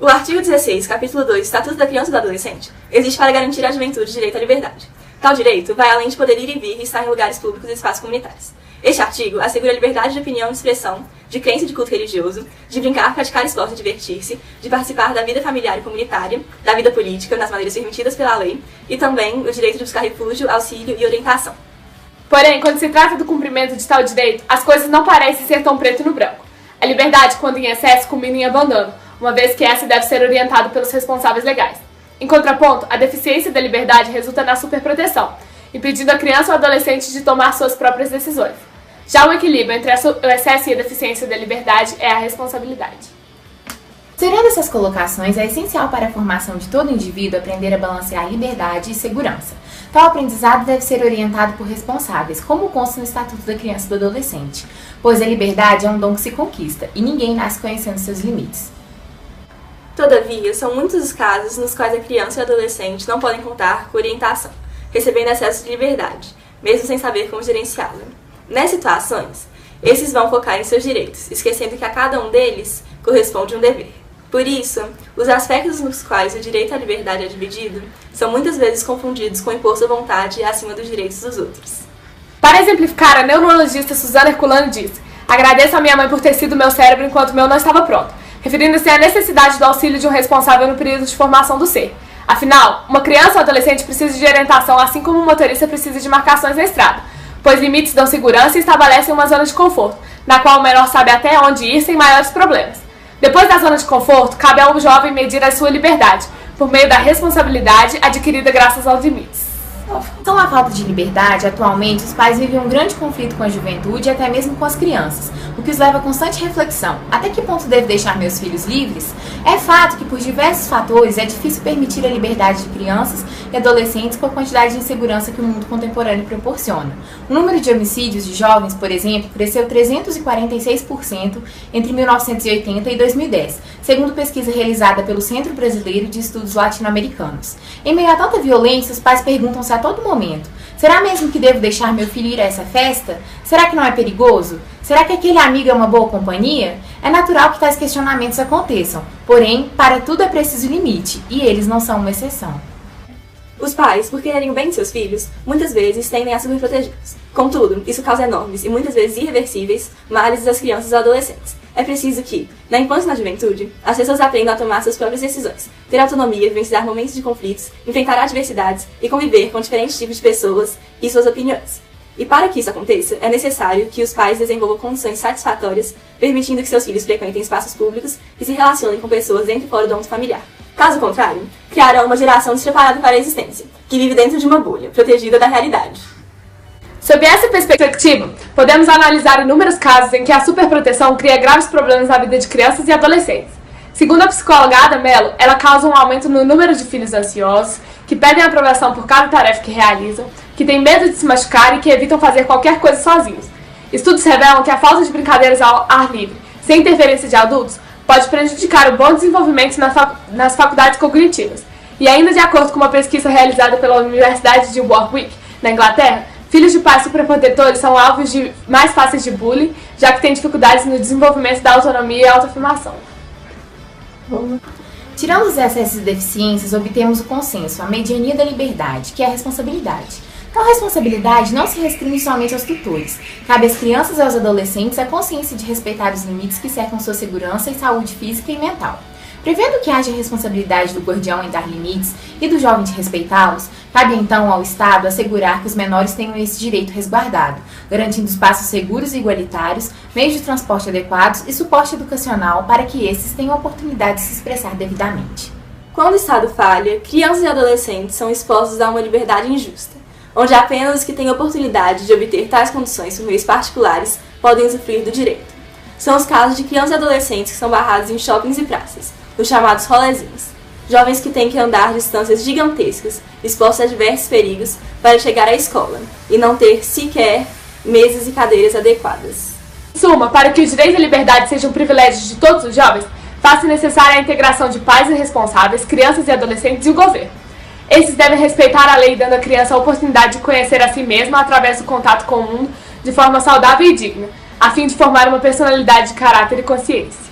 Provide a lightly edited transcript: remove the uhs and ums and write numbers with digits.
O artigo 16, capítulo 2 do Estatuto da Criança e do Adolescente existe para garantir à juventude o direito à liberdade. Tal direito vai além de poder ir e vir e estar em lugares públicos e espaços comunitários. Este artigo assegura a liberdade de opinião, de expressão, de crença e de culto religioso, de brincar, praticar esporte e divertir-se, de participar da vida familiar e comunitária, da vida política, nas maneiras permitidas pela lei, e também o direito de buscar refúgio, auxílio e orientação. Porém, quando se trata do cumprimento de tal direito, as coisas não parecem ser tão preto no branco. A liberdade, quando em excesso, culmina em abandono, uma vez que essa deve ser orientada pelos responsáveis legais. Em contraponto, a deficiência da liberdade resulta na superproteção, impedindo a criança ou adolescente de tomar suas próprias decisões. Já o equilíbrio entre o excesso e a deficiência da liberdade é a responsabilidade. Considerando essas colocações, é essencial para a formação de todo indivíduo aprender a balancear liberdade e segurança. Tal aprendizado deve ser orientado por responsáveis, como consta no Estatuto da Criança e do Adolescente, pois a liberdade é um dom que se conquista e ninguém nasce conhecendo seus limites. Todavia, são muitos os casos nos quais a criança e o adolescente não podem contar com orientação, recebendo excesso de liberdade, mesmo sem saber como gerenciá-la. Nessas situações, esses vão focar em seus direitos, esquecendo que a cada um deles corresponde um dever. Por isso, os aspectos nos quais o direito à liberdade é dividido são muitas vezes confundidos com o impor sua vontade acima dos direitos dos outros. Para exemplificar, a neurologista Suzana Herculano disse: "Agradeço a minha mãe por ter sido meu cérebro enquanto o meu não estava pronto", referindo-se à necessidade do auxílio de um responsável no período de formação do ser. Afinal, uma criança ou adolescente precisa de orientação assim como um motorista precisa de marcações na estrada, pois limites dão segurança e estabelecem uma zona de conforto, na qual o menor sabe até onde ir sem maiores problemas. Depois da zona de conforto, cabe ao jovem medir a sua liberdade, por meio da responsabilidade adquirida graças aos limites. Com a falta de liberdade, atualmente os pais vivem um grande conflito com a juventude e até mesmo com as crianças, o que os leva a constante reflexão. Até que ponto devo deixar meus filhos livres? É fato que por diversos fatores é difícil permitir a liberdade de crianças e adolescentes com a quantidade de insegurança que o mundo contemporâneo proporciona. O número de homicídios de jovens, por exemplo, cresceu 346% entre 1980 e 2010, segundo pesquisa realizada pelo Centro Brasileiro de Estudos Latino-Americanos. Em meio a tanta violência, os pais perguntam-se a todo momento: será mesmo que devo deixar meu filho ir a essa festa? Será que não é perigoso? Será que aquele amigo é uma boa companhia? É natural que tais questionamentos aconteçam, porém, para tudo é preciso limite, e eles não são uma exceção. Os pais, por quererem o bem de seus filhos, muitas vezes tendem a superprotegê-los. Contudo, isso causa enormes e muitas vezes irreversíveis males às crianças e adolescentes. É preciso que, na infância e na juventude, as pessoas aprendam a tomar suas próprias decisões, ter autonomia, vivenciar momentos de conflitos, enfrentar adversidades e conviver com diferentes tipos de pessoas e suas opiniões. E para que isso aconteça, é necessário que os pais desenvolvam condições satisfatórias, permitindo que seus filhos frequentem espaços públicos e se relacionem com pessoas dentro e fora do âmbito familiar. Caso contrário, criarão uma geração despreparada para a existência, que vive dentro de uma bolha, protegida da realidade. Sob essa perspectiva, podemos analisar inúmeros casos em que a superproteção cria graves problemas na vida de crianças e adolescentes. Segundo a psicóloga Ada Mello, ela causa um aumento no número de filhos ansiosos, que pedem aprovação por cada tarefa que realizam, que têm medo de se machucar e que evitam fazer qualquer coisa sozinhos. Estudos revelam que a falta de brincadeiras ao ar livre, sem interferência de adultos, pode prejudicar o bom desenvolvimento nas faculdades cognitivas. E ainda de acordo com uma pesquisa realizada pela Universidade de Warwick, na Inglaterra, filhos de pais superprotetores são alvos mais fáceis de bullying, já que têm dificuldades no desenvolvimento da autonomia e autoafirmação. Tirando os excessos e deficiências, obtemos o consenso, a mediania da liberdade, que é a responsabilidade. Tal responsabilidade não se restringe somente aos tutores. Cabe às crianças e aos adolescentes a consciência de respeitar os limites que cercam sua segurança e saúde física e mental. Prevendo que haja responsabilidade do guardião em dar limites e do jovem de respeitá-los, cabe então ao Estado assegurar que os menores tenham esse direito resguardado, garantindo espaços seguros e igualitários, meios de transporte adequados e suporte educacional para que esses tenham a oportunidade de se expressar devidamente. Quando o Estado falha, crianças e adolescentes são expostos a uma liberdade injusta, onde apenas os que têm oportunidade de obter tais condições por meios particulares podem usufruir do direito. São os casos de crianças e adolescentes que são barrados em shoppings e praças, os chamados rolezinhos. Jovens que têm que andar distâncias gigantescas, expostos a diversos perigos para chegar à escola, e não ter sequer mesas e cadeiras adequadas. Em suma, para que o direito à liberdade seja um privilégio de todos os jovens, faz-se necessária a integração de pais e responsáveis, crianças e adolescentes e o governo. Esses devem respeitar a lei, dando à criança a oportunidade de conhecer a si mesma através do contato com o mundo de forma saudável e digna, a fim de formar uma personalidade de caráter e consciência.